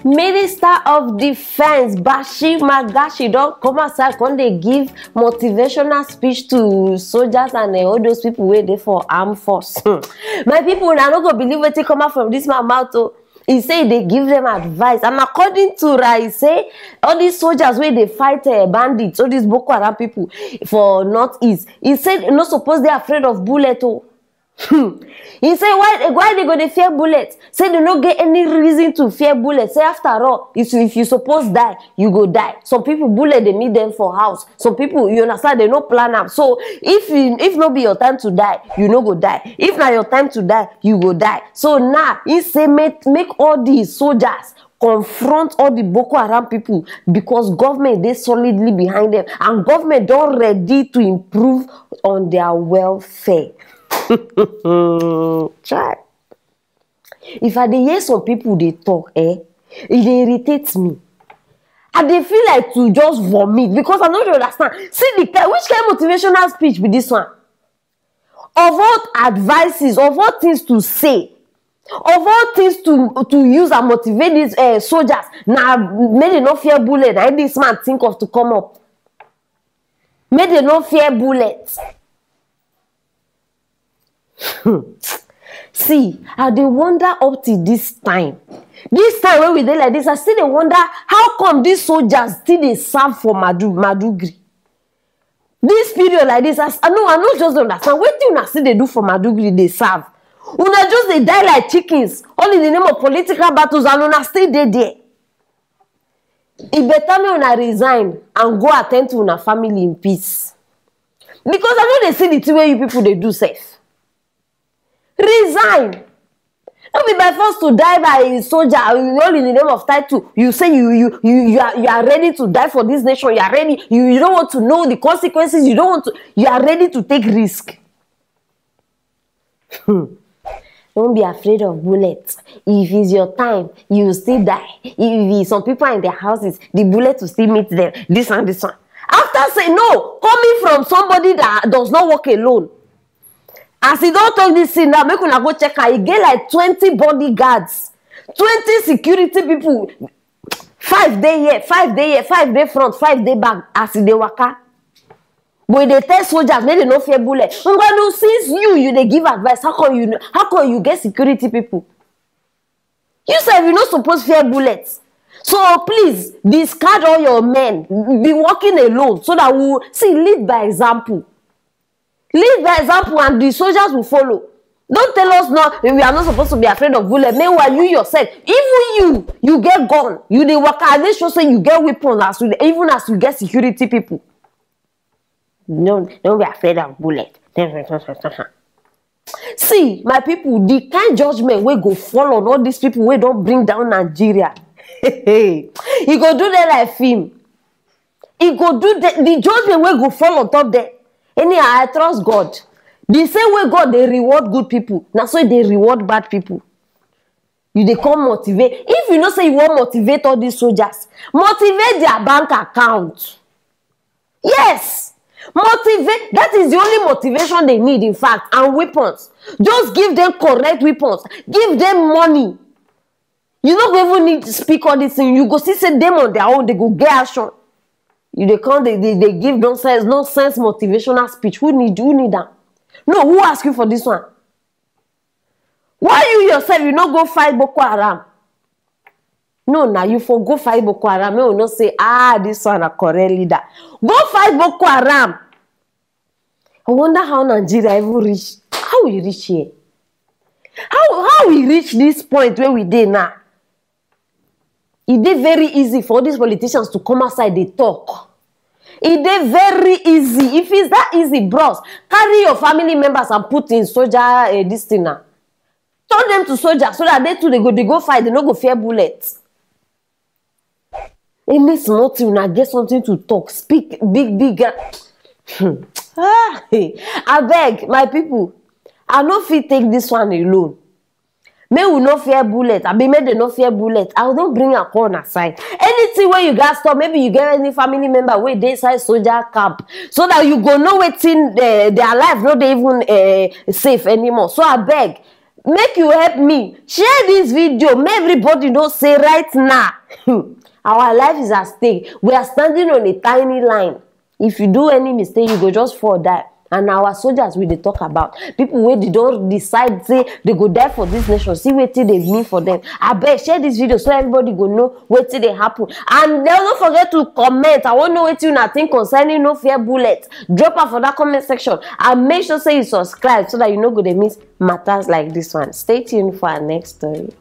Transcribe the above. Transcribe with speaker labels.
Speaker 1: Minister of Defense Bashir Magashi don't come outside when they give motivational speech to soldiers and all those people waiting for armed force. My people, I don't go believe what they come out from this man mouth. He say they give them advice, and according to Rai, he say all these soldiers where they fight bandits, all these Boko Haram people for Northeast. He said not supposed they afraid of bullet. He say why they go to fear bullets? Say they don't get any reason to fear bullets. Say after all, if you suppose die, you go die. Some people bullet they meet them for house. Some people, you understand, they no plan up. So if not be your time to die, you no go die. If not your time to die, you go die. So now he say make all these soldiers confront all the Boko Haram people, because government they solidly behind them, and government don't ready to improve on their welfare. Try. If I dey hear some people they talk, it irritates me. And they feel like to just vomit, because I don't understand. See which kind of motivational speech be this one? Of all advices, of all things to say, of all things to use and motivate these soldiers. Now, may they not fear bullets. Now this man think of to come up. May they not fear bullets. See, I dey wonder up to this time when we dey like this, I still dey wonder how come these soldiers still dey serve for Madugri. This period like this, I no just understand wetin una still dey do for Madugri. Dey serve, una just dey die like chickens, all in the name of political battles, and una still dey there. E better me una resign and go attend to una family in peace, because I know they see the thing wey you people dey do safe. Resign. Don't be by force to die by a soldier. All in the name of title. You say you are ready to die for this nation. You are ready. You don't want to know the consequences. You don't want to. You are ready to take risk. Don't be afraid of bullets. If it's your time, you will still die. If some people are in their houses, the bullet will still meet them. This and this one. After say no, coming from somebody that does not work alone. As he don't talk this thing now, make una go check her. He get like 20 bodyguards, 20 security people. 5 day here, 5 day here, 5 day front, 5 day back. As they waka, but they tell soldiers, make they no fear bullet. Since you they give advice, how come you get security people? You said you're not supposed to fear bullets. So please discard all your men. Be working alone so that we see lead by example. Lead by example, and the soldiers will follow. Don't tell us now we are not supposed to be afraid of bullets. Meanwhile, you yourself, even you get gun, you dey work. I dey sure say you get weapons even as you get security people. No, don't be afraid of bullets. See, my people, the kind judgment we go fall on all these people we don't bring down Nigeria. He go do that like film. He go do the judgment we go fall on top there. Anyhow, I trust God. The same way God they reward good people, now so they reward bad people. You they come motivate. If you know say you want motivate all these soldiers, motivate their bank account. Yes, motivate. That is the only motivation they need, in fact, and weapons. Just give them correct weapons. Give them money. You don't even need to speak all this thing. You go see say them on their own. They go get action. You they give nonsense motivational speech. Who need that? No, who ask you for this one? Why you yourself you not go fight Boko Haram? No, now you for go fight Boko Haram. You will not say, this one a correct leader. Go fight Boko Haram. I wonder how Nigeria even reach. How we reach here? How we reach this point where we did now? It is very easy for these politicians to come outside, they talk. It is very easy. If it's that easy, bros, carry your family members and put in soldier this thing now. Turn them to soldiers so that they too they go fight, they don't go fear bullets. Any small thing, I get something to talk. Speak big. I beg, my people, I no fit take this one alone. May we no fear bullet. I be made they no fear bullet. I don't bring a corner aside. Anything where you guys stop, maybe you get any family member where they inside soldier camp, so that you go know waiting their life, not they even safe anymore. So I beg, make you help me share this video, make everybody know say right now our life is at stake. We are standing on a tiny line. If you do any mistake, you go just fall die. And our soldiers we dey talk about people wey they don't decide say they go die for this nation. See wetin they mean for them. Abeg share this video so everybody go know wetin dey happen. And don't forget to comment. I wan know wetin una think concerning no fear bullet. Drop am for that comment section and make sure say you subscribe so that you no go dey miss matters like this one. Stay tuned for our next story.